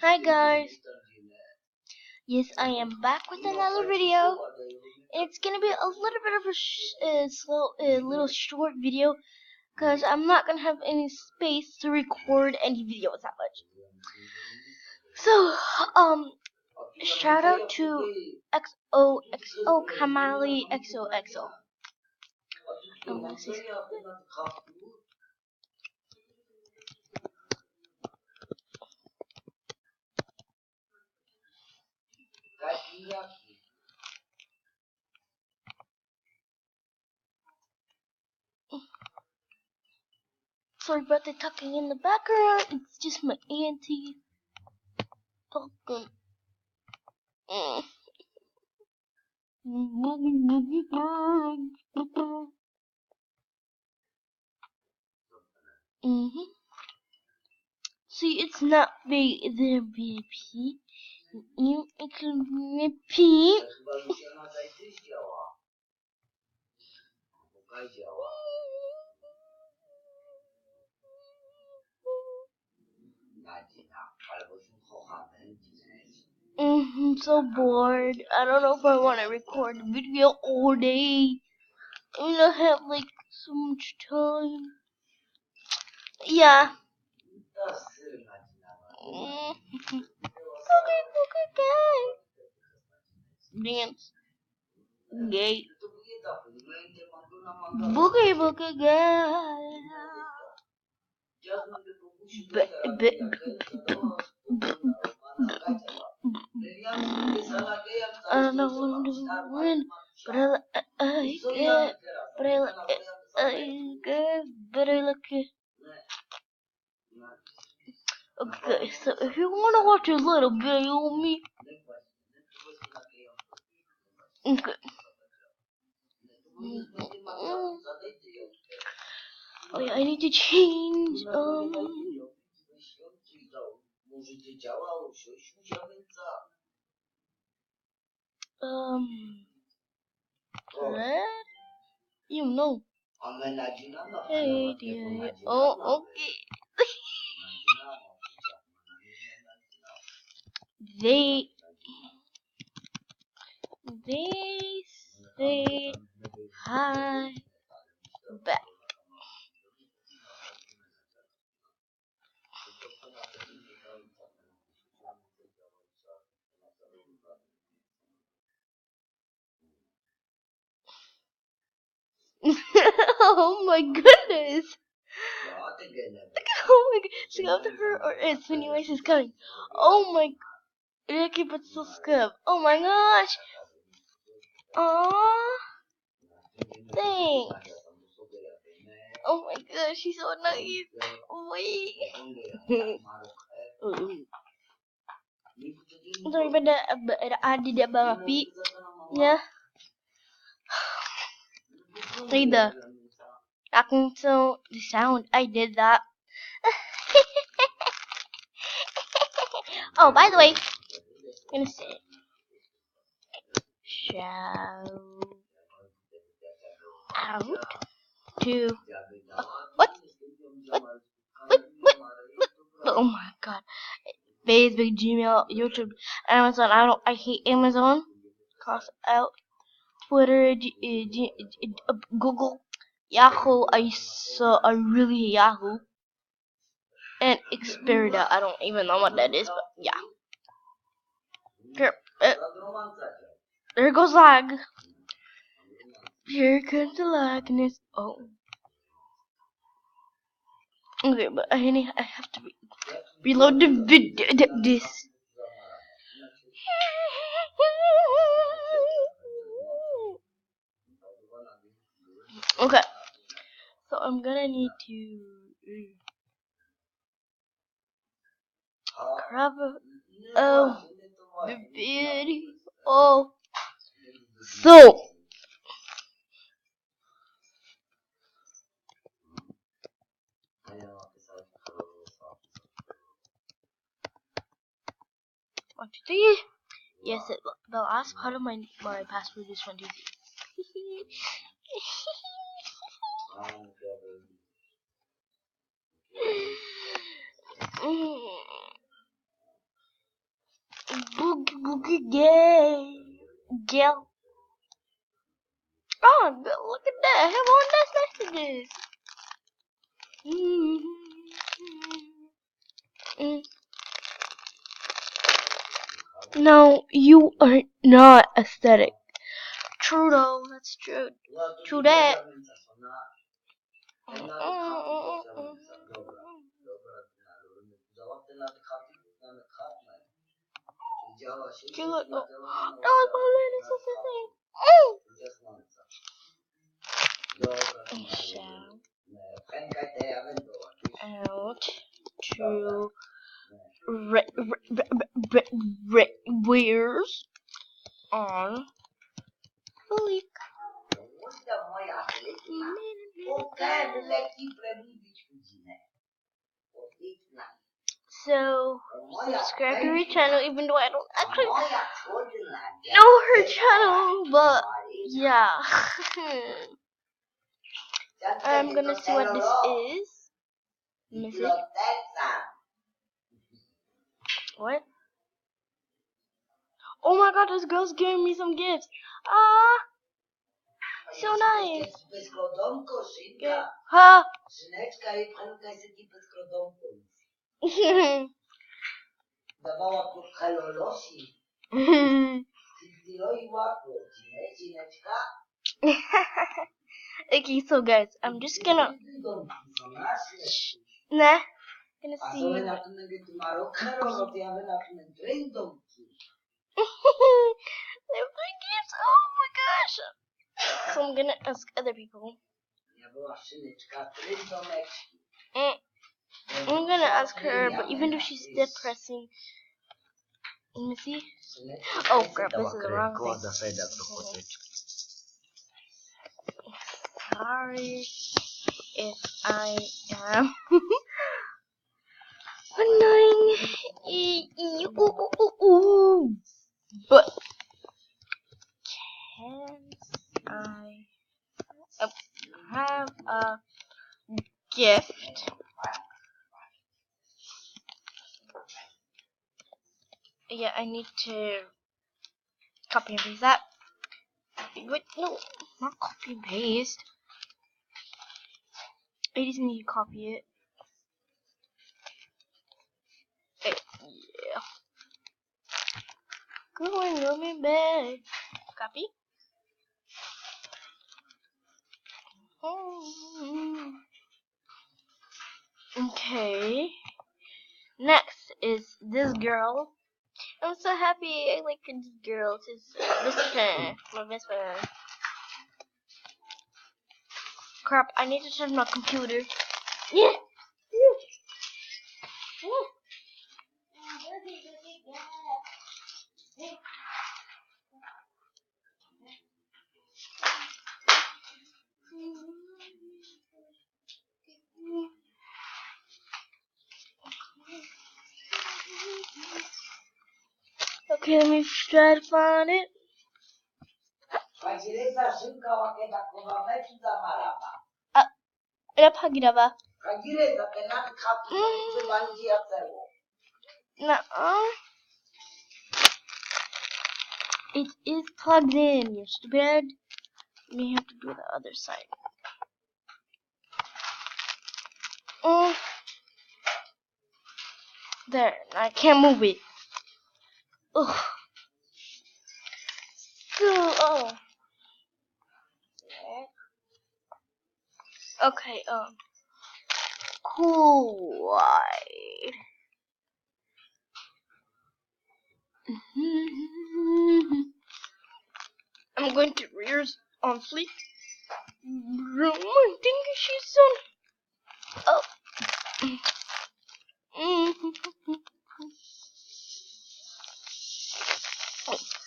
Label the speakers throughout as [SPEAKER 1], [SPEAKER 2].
[SPEAKER 1] Hi guys, yes I am back with another video. It's gonna be a little bit of a little short video because I'm not gonna have any space to record any videos that much. So, shout out to XOXO Kamali XOXO. I'm gonna say sorry about the talking in the background. It's just my auntie talking. Mhm. See, it's not the VIP. You can repeat. I'm so bored. I don't know if I want to record a video all day. I'm gonna have like so much time. Yeah. Dance. Gay. Boogie boogie girl. I don't know what I'm doing, but I get, but I get, but I look it. Okay, so if you want to watch a little video of me, okay. Oh yeah, I need to change. Red? You know. Hey, dear. Oh, okay. They say hi back. Oh my goodness. Oh my god. So after her or it's Pennywise is coming. Oh my. Okay, but so scub. Oh my gosh. Aww. Thanks. Oh my gosh, she's so nice. Wait. Daripada ada di bawah api. Ya. Like the sound. I did that. Oh, by the way, I'm gonna say shout out to what? What? Oh my god. Facebook, Gmail, YouTube, Amazon. I hate Amazon. Cross out. Twitter, Google, Yahoo. I really hate Yahoo. And Xperia. I don't even know what that is, but yeah. Here, there goes lag. Here comes the lagness. Oh. Okay, but I have to reload the video. This. Okay. So I'm gonna need to cover the video. Oh. So. One, two, three. Yes, the last part of my password is 1, 2, 3. Yeah. Oh, look at that. I have all nice messages. No, you are not aesthetic. True though, that's true. True that. Out to wears on Fleek. So subscribe to her channel, even though I don't actually know her channel, but yeah. I'm gonna see what this is. Message. What? Oh my god, this girl's giving me some gifts. Ah, so nice. Okay. Huh? Okay, so guys, I'm just gonna gonna see. They're playing games. Oh my gosh! So I'm gonna ask other people. I'm gonna ask her, but even if she's depressing, let me see. Oh crap! This is the wrong thing. Sorry if I am annoying, but can I have a gift? Yeah, I need to copy and paste that. Wait, no, not copy and paste. I just need to copy it. Yeah. Going back. Copy. Okay. Next is this girl. I'm so happy I like this girl. She's best friend. My best friend. Crap, I need to turn my computer. Yeah. Okay, let me try to find it. Napagiraba. Nuh-uh. It is plugged in, you stupid. You have to do the other side. There, I can't move it. Ugh. Okay, cool wide. I'm going to rears on fleek. I think she's on. Oh.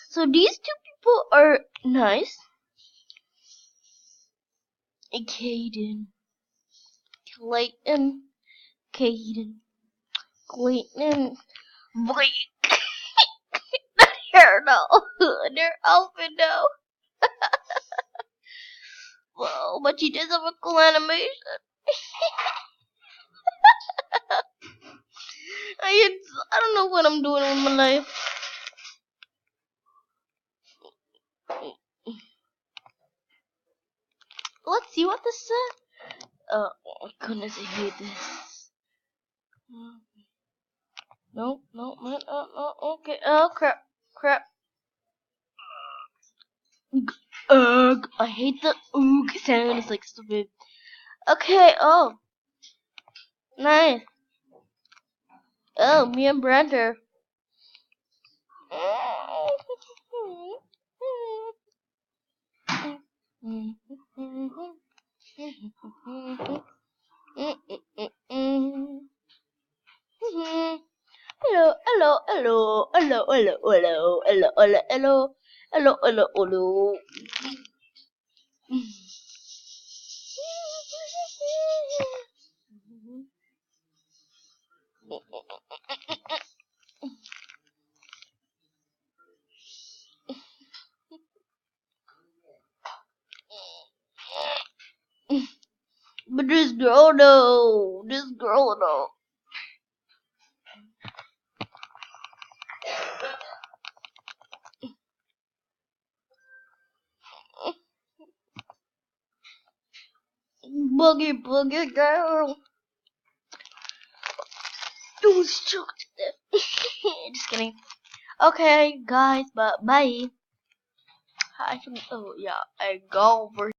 [SPEAKER 1] So these two people are nice. Caden, Clayton, Caden, Clayton, Blake. Hair no, their outfit no. Well, but she does have a cool animation. I don't know what I'm doing with my life. let's see what this said. Oh my goodness, I hate this. No, no, no, no, okay. Oh crap. Ugh, I hate the oog sound. It's like stupid. Okay. Oh, nice. Oh, me and Brander. Hello, hello, hello, hello, hello, hello, hello, hello, hello, hello, hello, hello. But this girl no, this girl no. Boogie boogie girl. You was choked to death. Just kidding. Okay, guys, but bye. Oh yeah, I go over